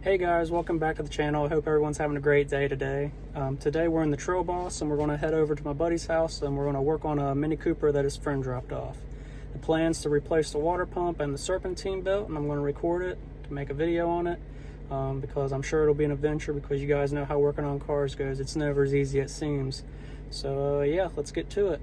Hey guys, welcome back to the channel. I hope everyone's having a great day today. Today we're in the Trail Boss and we're going to head over to my buddy's house and we're going to work on a Mini Cooper that his friend dropped off. The plan's to replace the water pump and the Serpentine belt, and I'm going to record it to make a video on it because I'm sure it'll be an adventure, because you guys know how working on cars goes. It's never as easy as it seems. So yeah, let's get to it.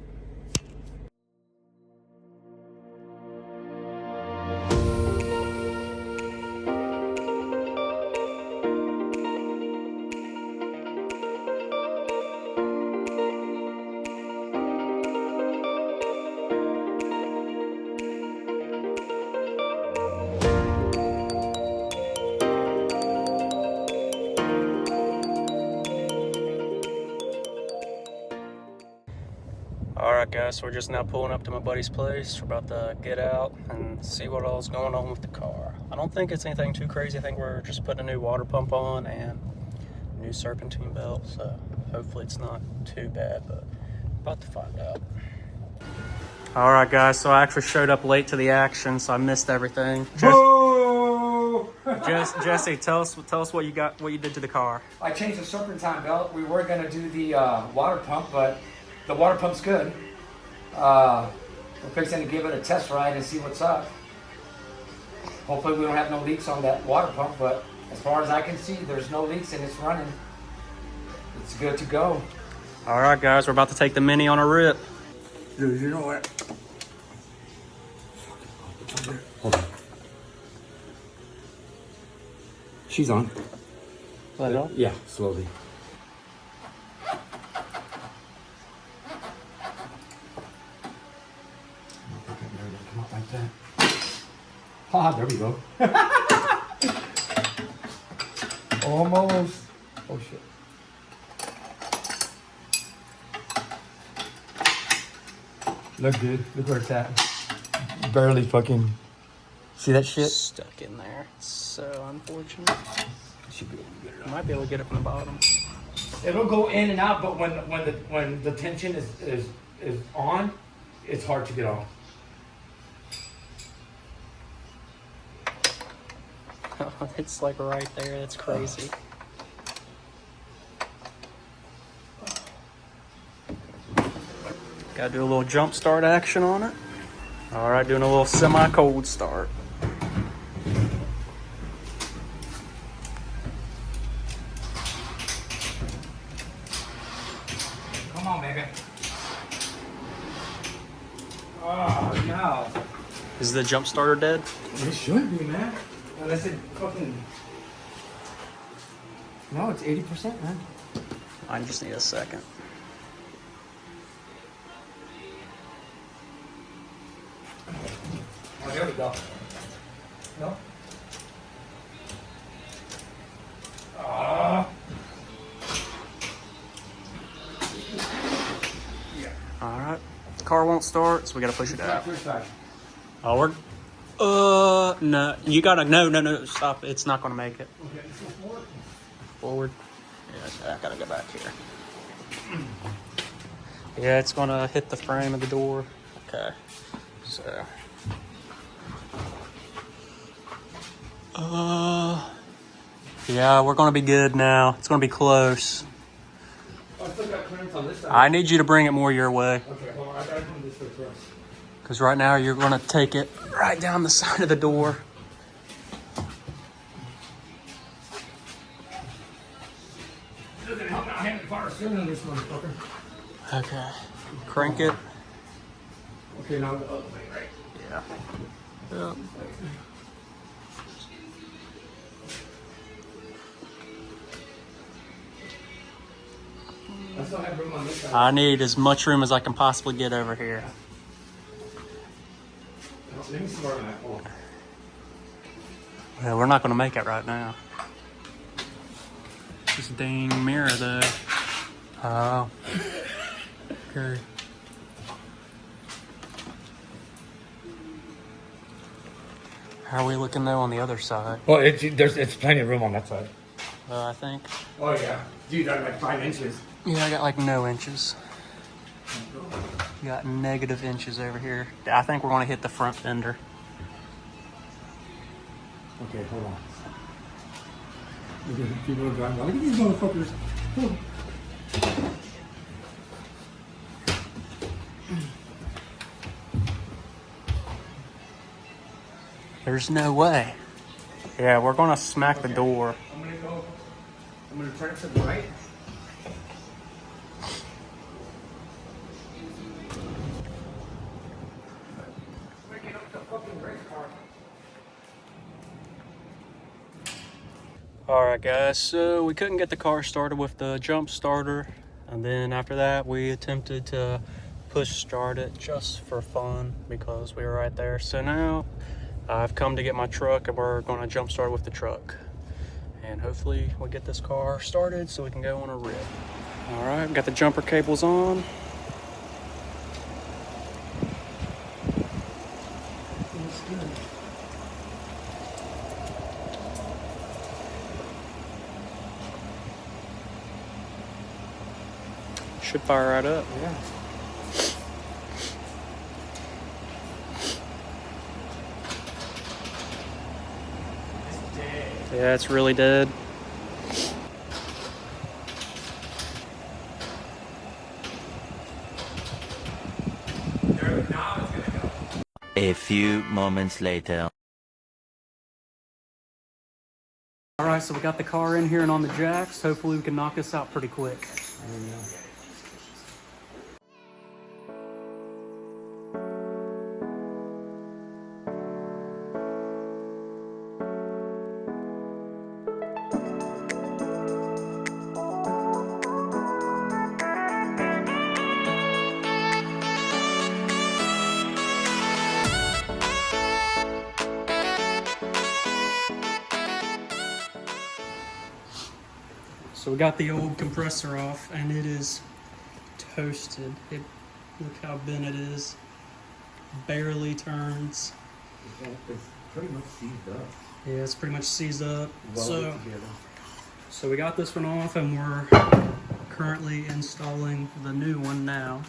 Alright guys, so we're just now pulling up to my buddy's place. We're about to get out and see what all's going on with the car. I don't think it's anything too crazy. I think we're just putting a new water pump on and a new Serpentine belt, so hopefully it's not too bad, but about to find out. Alright guys, so I actually showed up late to the action, so I missed everything. Jesse, tell us what you did to the car. I changed the Serpentine belt. We were gonna do the water pump, but the water pump's good. We're fixing to give it a test ride and see what's up. Hopefully we don't have no leaks on that water pump, but as far as I can see, there's no leaks and it's running. It's good to go. All right, guys, we're about to take the Mini on a rip. Dude, you know what? Hold on. She's on. Let it off? Yeah, slowly. Come up like that. Ah, there we go. Almost. Oh shit. Look good. Look where it's at. Barely fucking. See that shit? Stuck in there. So unfortunate. Should be able to get it You might be able to get it from the bottom. It'll go in and out, but when the tension is on, it's hard to get off. It's like right there. That's crazy. Gotta do a little jump start action on it. All right, doing a little semi-cold start. Come on, baby. Oh, no. Is the jump starter dead? It should be, man. Unless it fucking... No, it's 80%, man. I just need a second. Oh, there we go. No? Yeah. All right. Car won't start, so we gotta push it out. Side. Oh, we're... no. You gotta... No. Stop. It's not gonna make it. Okay, let's go forward. Forward. Yeah, I gotta go back here. Yeah, it's gonna hit the frame of the door. Okay. So... yeah, we're gonna be good now. It's gonna be close. I still got clearance on this side. I need you to bring it more your way. Okay, hold on. I gotta come this way first. Because right now you're gonna take it right down the side of the door. It doesn't help out having fire sooner than this motherfucker. Okay. Crank it. Okay, now the other way, right? Yeah. Yep. I still have room on this side. I need as much room as I can possibly get over here. Let me see where I'm at. Hold on. Well, we're not gonna make it right now. This dang mirror though. Oh. Okay. How are we looking though on the other side? Well, it's plenty of room on that side. I think. Oh yeah, dude, that's like 5 inches. Yeah, I got like no inches. Got negative inches over here. I think we're gonna hit the front fender. Okay, hold on. People are driving. Look at these motherfuckers. Oh. There's no way. Yeah, we're gonna smack the door. I'm gonna turn it to the right. Alright guys, so we couldn't get the car started with the jump starter, and then after that we attempted to push start it just for fun because we were right there. So now I've come to get my truck and we're going to jump start with the truck, and hopefully we'll get this car started so we can go on a rip. Alright, got the jumper cables on. Should fire right up. Yeah. It's dead. Yeah, it's really dead. Now it's gonna go. A few moments later. Alright, so we got the car in here and on the jacks. Hopefully we can knock this out pretty quick. So we got the old compressor off and it is toasted. Look how bent it is. Barely turns. It's pretty much seized up. Yeah, it's pretty much seized up. Welded together. So we got this one off and we're currently installing the new one now.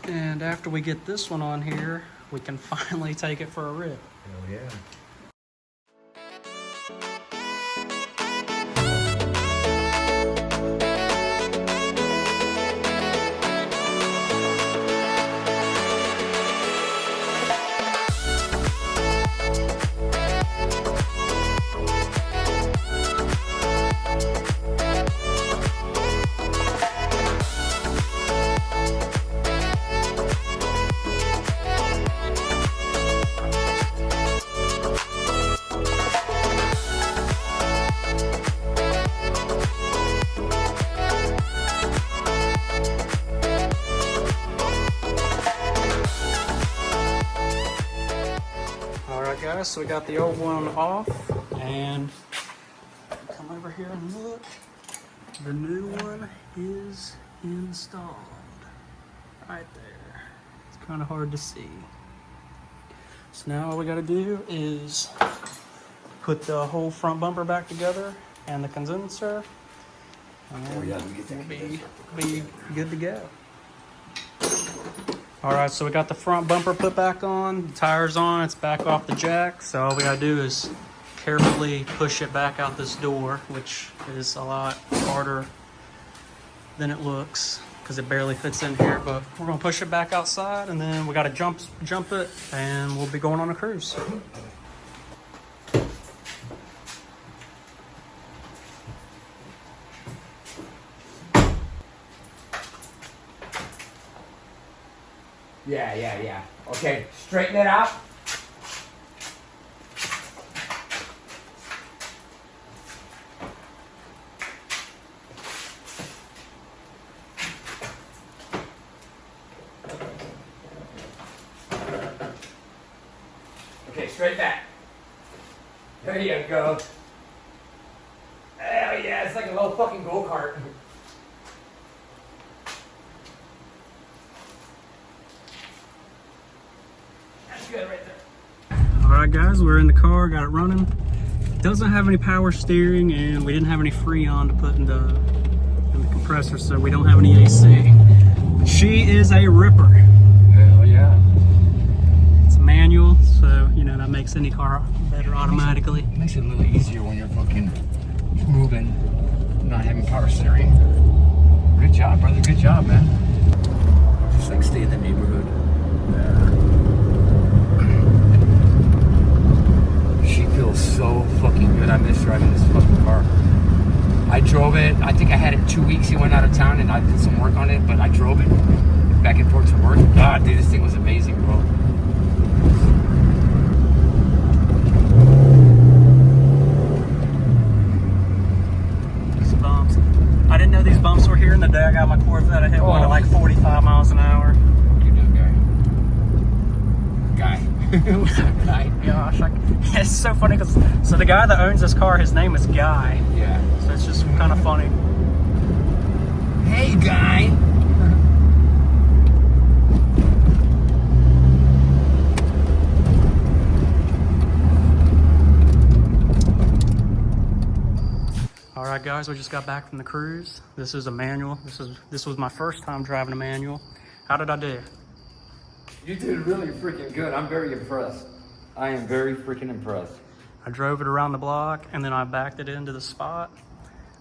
And after we get this one on here, we can finally take it for a rip. Hell yeah. Guys, so we got the old one off, and come over here and look. The new one is installed right there. It's kind of hard to see. So now all we got to do is put the whole front bumper back together and the condenser, and we'll be good to go. Alright, so we got the front bumper put back on, the tires on, it's back off the jack. So all we gotta do is carefully push it back out this door, which is a lot harder than it looks because it barely fits in here. But we're gonna push it back outside and then we gotta jump it and we'll be going on a cruise. Yeah. Okay, straighten it out. Okay, straight back. There you go. Hell yeah, it's like a little fucking go-kart. Good right there. Alright guys, we're in the car, got it running. Doesn't have any power steering and we didn't have any Freon to put in the compressor, so we don't have any AC. But she is a ripper. Hell yeah. It's a manual, so you know that makes any car better automatically. Makes it a little easier when you're fucking moving Compressor. Good job, brother. Good job, man. Just like stay in the neighborhood. She feels so fucking good. I miss driving this fucking car. I drove it. I think I had it 2 weeks. He went out of town and I did some work on it, but I drove it back and forth to work. God, dude, this thing was amazing, bro. These bumps. I didn't know these bumps were here, and the day I got my Corvette, I hit one at like 45 miles an hour. What you doing, guy? What's up, guy? Gosh, it's so funny because so the guy that owns this car, his name is Guy. Yeah. So it's just kind of funny. Hey, guy. All right, guys, we just got back from the cruise. This is a manual. This was my first time driving a manual. How did I do? You did really freaking good. I'm very impressed. I am very freaking impressed. I drove it around the block and then I backed it into the spot.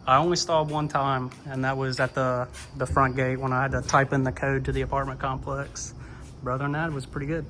I only stalled one time, and that was at the front gate when I had to type in the code to the apartment complex. But other than that, it was pretty good.